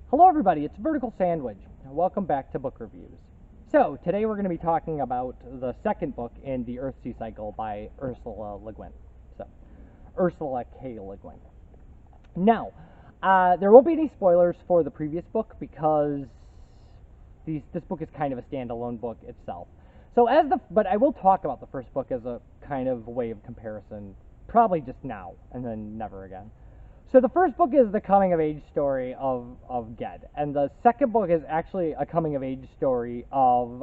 Hello everybody, it's Vertical Sandwich. Welcome back to Book Reviews. So, today we're going to be talking about the second book in the Earthsea cycle by Ursula Le Guin. So, Ursula K Le Guin. Now, there won't be any spoilers for the previous book because this book is kind of a standalone book itself. So, but I will talk about the first book as a kind of way of comparison, probably just now and then never again. So the first book is the coming-of-age story of Ged, and the second book is actually a coming-of-age story of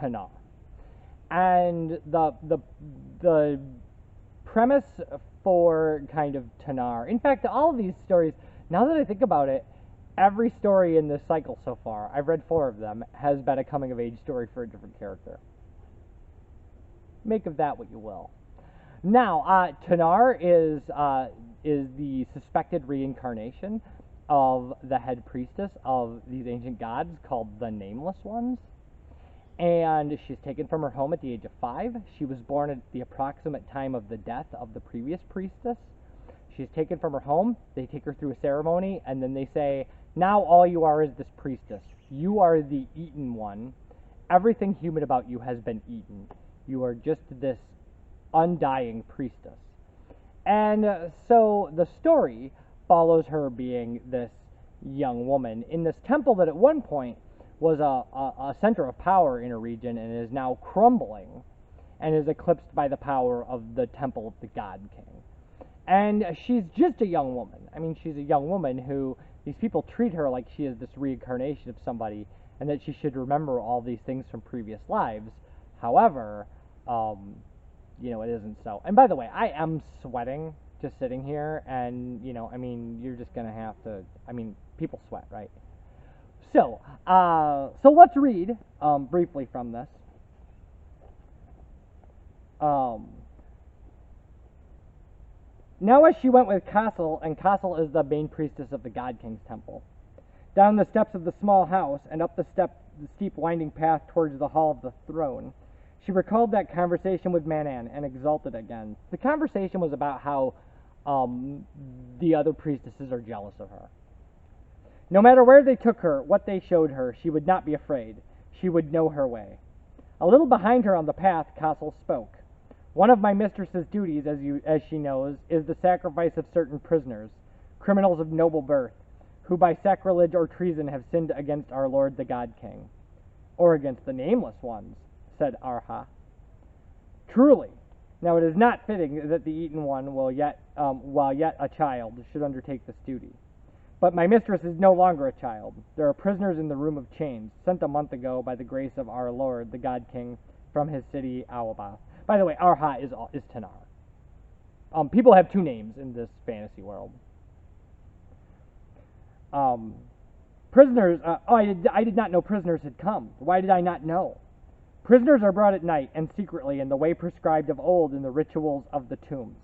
Tanar. And the premise for kind of Tanar, in fact, all of these stories, now that I think about it, every story in this cycle so far, I've read 4 of them, has been a coming-of-age story for a different character. Make of that what you will. Now, Tanar is the suspected reincarnation of the head priestess of these ancient gods called the Nameless Ones. And she's taken from her home at the age of 5. She was born at the approximate time of the death of the previous priestess. She's taken from her home. They take her through a ceremony, and then they say, now all you are is this priestess. You are the eaten one. Everything human about you has been eaten. You are just this undying priestess. And so the story follows her being this young woman in this temple that at one point was a center of power in a region and is now crumbling and is eclipsed by the power of the temple of the God King. And she's just a young woman. I mean, she's a young woman who these people treat her like she is this reincarnation of somebody and that she should remember all these things from previous lives. However, it isn't so. And by the way, I am sweating just sitting here, and, you're just going to have to, people sweat, right? So let's read briefly from this. Now as she went with Castle, and Castle is the main priestess of the God King's temple, down the steps of the small house and up the steep winding path towards the hall of the throne, she recalled that conversation with Manan and exulted again. The conversation was about how the other priestesses are jealous of her. No matter where they took her, what they showed her, she would not be afraid. She would know her way. A little behind her on the path, Castle spoke. One of my mistress's duties, as she knows, is the sacrifice of certain prisoners, criminals of noble birth, who by sacrilege or treason have sinned against our Lord the God King, or against the Nameless Ones, said Arha. Truly, now it is not fitting that the Eaten One, while yet a child, should undertake this duty. But my mistress is no longer a child. There are prisoners in the room of chains, sent a month ago by the grace of our Lord, the God King, from his city, Awabath. By the way, Arha is Tanar. People have 2 names in this fantasy world. Prisoners, I did not know prisoners had come. Why did I not know? Prisoners are brought at night and secretly in the way prescribed of old in the rituals of the tombs.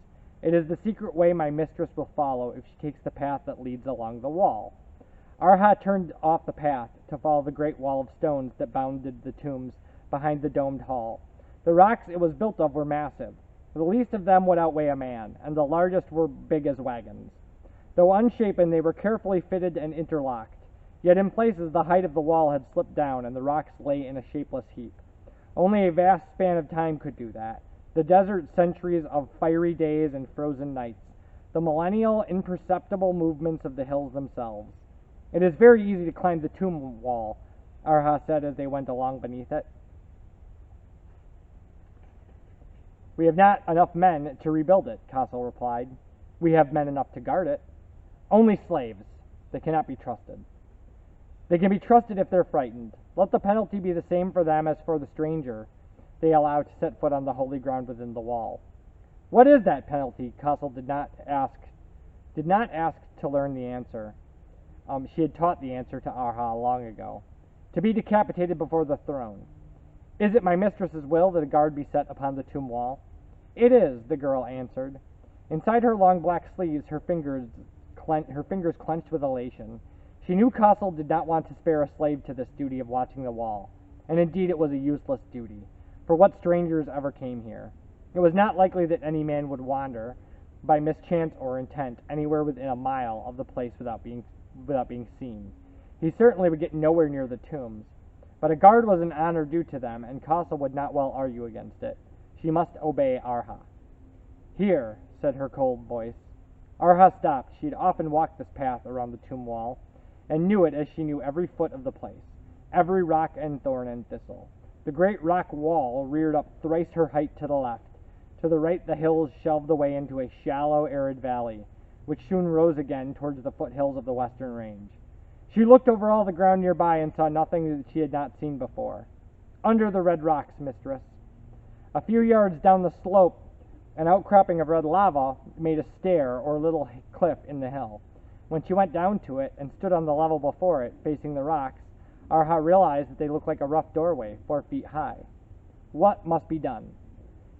It is the secret way my mistress will follow if she takes the path that leads along the wall. Arha turned off the path to follow the great wall of stones that bounded the tombs behind the domed hall. The rocks it was built of were massive. The least of them would outweigh a man, and the largest were big as wagons. Though unshapen, they were carefully fitted and interlocked. Yet in places the height of the wall had slipped down, and the rocks lay in a shapeless heap. Only a vast span of time could do that. The desert centuries of fiery days and frozen nights. The millennial, imperceptible movements of the hills themselves. It is very easy to climb the tomb wall, Arha said as they went along beneath it. We have not enough men to rebuild it, Castle replied. We have men enough to guard it. Only slaves. They cannot be trusted. They can be trusted if they're frightened. Let the penalty be the same for them as for the stranger they allow to set foot on the holy ground within the wall. What is that penalty? Castle did not ask to learn the answer. She had taught the answer to Arha long ago. To be decapitated before the throne. Is it my mistress's will that a guard be set upon the tomb wall? It is, the girl answered. Inside her long black sleeves, her fingers clenched with elation. She knew Castle did not want to spare a slave to this duty of watching the wall, and indeed it was a useless duty, for what strangers ever came here? It was not likely that any man would wander, by mischance or intent, anywhere within a mile of the place without being seen. He certainly would get nowhere near the tombs. But a guard was an honor due to them, and Kasa would not well argue against it. She must obey Arha. "Here," said her cold voice. Arha stopped. She had often walked this path around the tomb wall, and knew it as she knew every foot of the place, every rock and thorn and thistle. The great rock wall reared up thrice her height to the left. To the right the hills shelved away into a shallow, arid valley, which soon rose again towards the foothills of the western range. She looked over all the ground nearby and saw nothing that she had not seen before. "Under the red rocks, mistress." A few yards down the slope, an outcropping of red lava made a stair or little cliff in the hill. When she went down to it and stood on the level before it, facing the rocks, Arha realized that they looked like a rough doorway, 4 feet high. What must be done?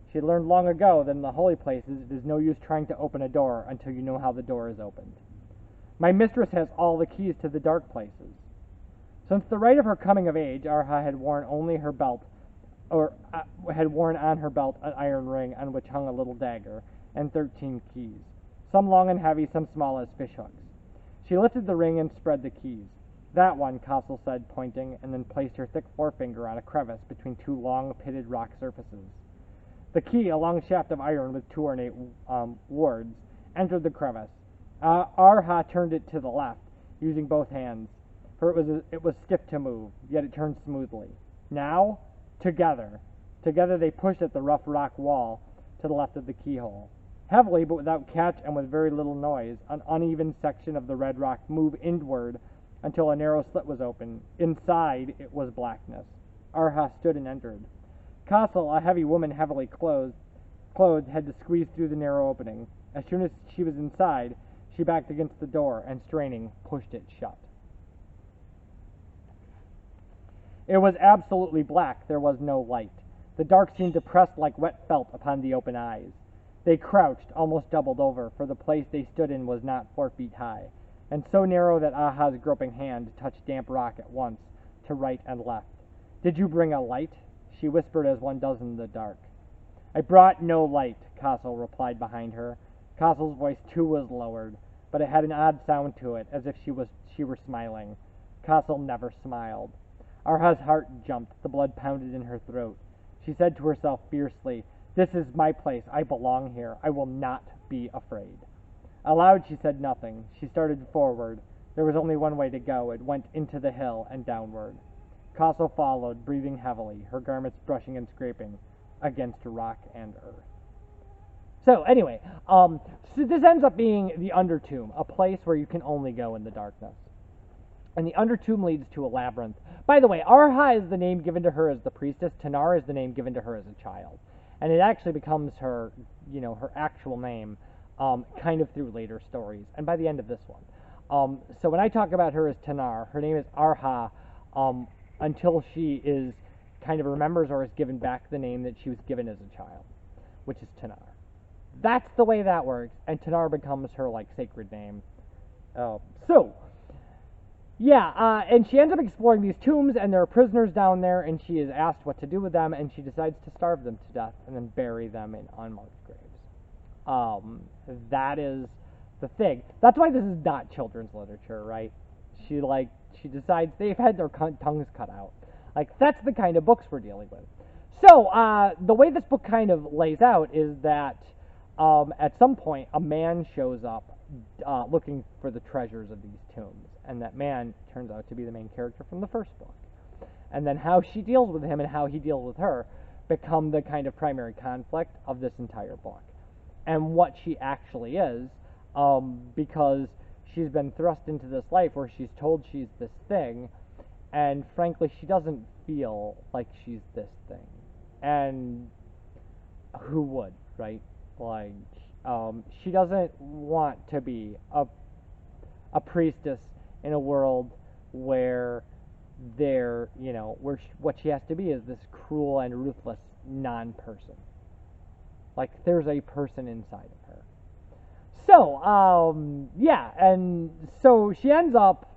She had learned long ago that in the holy places it is no use trying to open a door until you know how the door is opened. "My mistress has all the keys to the dark places." Since the rite of her coming of age, Arha had worn only her belt, or had worn on her belt an iron ring on which hung a little dagger, and 13 keys, some long and heavy, some small as fishhooks. She lifted the ring and spread the keys. "That one," Castle said, pointing, and then placed her thick forefinger on a crevice between 2 long, pitted rock surfaces. The key, a long shaft of iron with 2 ornate wards, entered the crevice. Arha turned it to the left, using both hands, for it was stiff to move, yet it turned smoothly. Now, together. Together they pushed at the rough rock wall to the left of the keyhole. Heavily, but without catch and with very little noise, an uneven section of the red rock moved inward until a narrow slit was open. Inside it was blackness. Arha stood and entered. Castle, a heavy woman heavily clothed, had to squeeze through the narrow opening. As soon as she was inside, she backed against the door and, straining, pushed it shut. It was absolutely black. There was no light. The dark seemed to press like wet felt upon the open eyes. They crouched, almost doubled over, for the place they stood in was not 4 feet high, and so narrow that Arha's groping hand touched damp rock at once, to right and left. "Did you bring a light?" she whispered as one does in the dark. "I brought no light," Castle replied behind her. Castle's voice too was lowered, but it had an odd sound to it, as if she were smiling. Castle never smiled. Arha's heart jumped, the blood pounded in her throat. She said to herself fiercely, "This is my place, I belong here, I will not be afraid." Aloud she said nothing. She started forward. There was only one way to go. It went into the hill and downward. Castle followed, breathing heavily, her garments brushing and scraping against rock and earth. So anyway, so this ends up being the Undertomb, a place where you can only go in the darkness. And the Undertomb leads to a labyrinth. By the way, Arha is the name given to her as the priestess. Tanar is the name given to her as a child. And it actually becomes her, her actual name, kind of through later stories, and by the end of this one. So when I talk about her as Tanar, her name is Arha, until she is kind of remembers or is given back the name that she was given as a child, which is Tanar. That's the way that works, and Tanar becomes her, sacred name. And she ends up exploring these tombs, and there are prisoners down there, and she is asked what to do with them, and she decides to starve them to death and then bury them in unmarked graves. That is the thing. That's why this is not children's literature, right? She decides they've had their tongues cut out. That's the kind of books we're dealing with. So, the way this book kind of lays out is that at some point a man shows up looking for the treasures of these tombs, and that man turns out to be the main character from the first book. And then how she deals with him and how he deals with her become the kind of primary conflict of this entire book. And what she actually is, because she's been thrust into this life where she's told she's this thing, and frankly she doesn't feel like she's this thing. And who would, right? She doesn't want to be a priestess in a world where what she has to be is this cruel and ruthless non-person. There's a person inside of her. So, and so she ends up,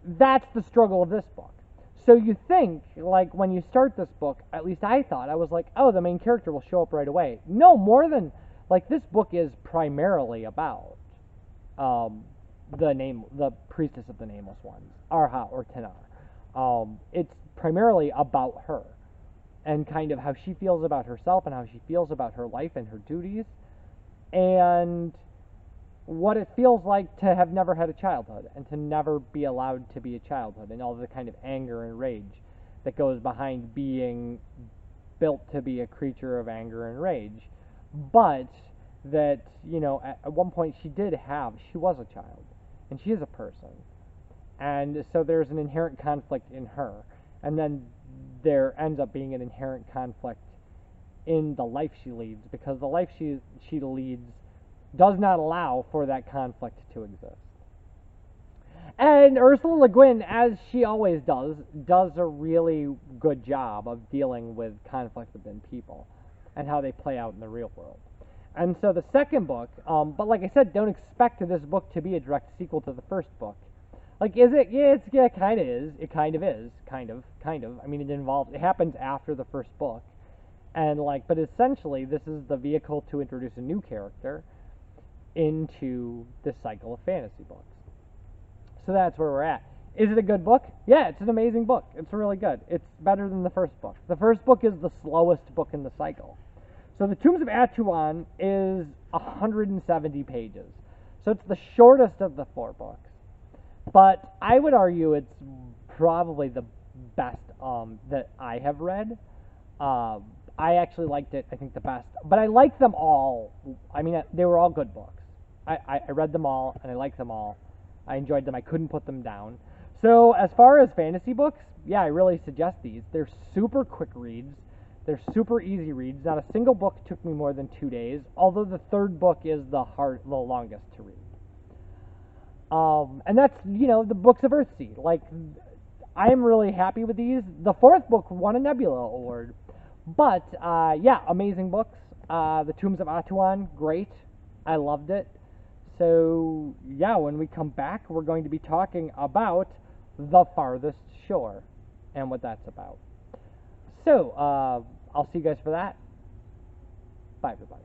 that's the struggle of this book. So you think, when you start this book, at least I thought, I was oh, the main character will show up right away. No, more than, this book is primarily about the priestess of the Nameless Ones, Arha or Tanar. It's primarily about her and kind of how she feels about herself and how she feels about her life and her duties, and what it feels like to have never had a childhood and to never be allowed to be a childhood, and all the kind of anger and rage that goes behind being built to be a creature of anger and rage. But that, at one point she was a child, and she is a person, and so there's an inherent conflict in her, and then there ends up being an inherent conflict in the life she leads, because the life she leads does not allow for that conflict to exist. And Ursula Le Guin, as she always does a really good job of dealing with conflict within people and how they play out in the real world. And so the second book, but like I said, don't expect this book to be a direct sequel to the first book. Like, is it? Yeah, it kind of is. It kind of is. Kind of. I mean, it happens after the first book. And but essentially, this is the vehicle to introduce a new character into this cycle of fantasy books. So that's where we're at. Is it a good book? Yeah, it's an amazing book. It's really good. It's better than the first book. The first book is the slowest book in the cycle. So the Tombs of Atuan is 170 pages. So it's the shortest of the 4 books. But I would argue it's probably the best that I have read. I actually liked it, I think, the best. But I liked them all. I mean, they were all good books. I read them all, and I liked them all. I enjoyed them. I couldn't put them down. So as far as fantasy books, yeah, I really suggest these. They're super quick reads. They're super easy reads. Not a single book took me more than 2 days, although the third book is the longest to read. And that's, the books of Earthsea. I am really happy with these. The 4th book won a Nebula Award. But, yeah, amazing books. The Tombs of Atuan, great. I loved it. So, yeah, when we come back, we're going to be talking about The Farthest Shore and what that's about. So, I'll see you guys for that. Bye, everybody.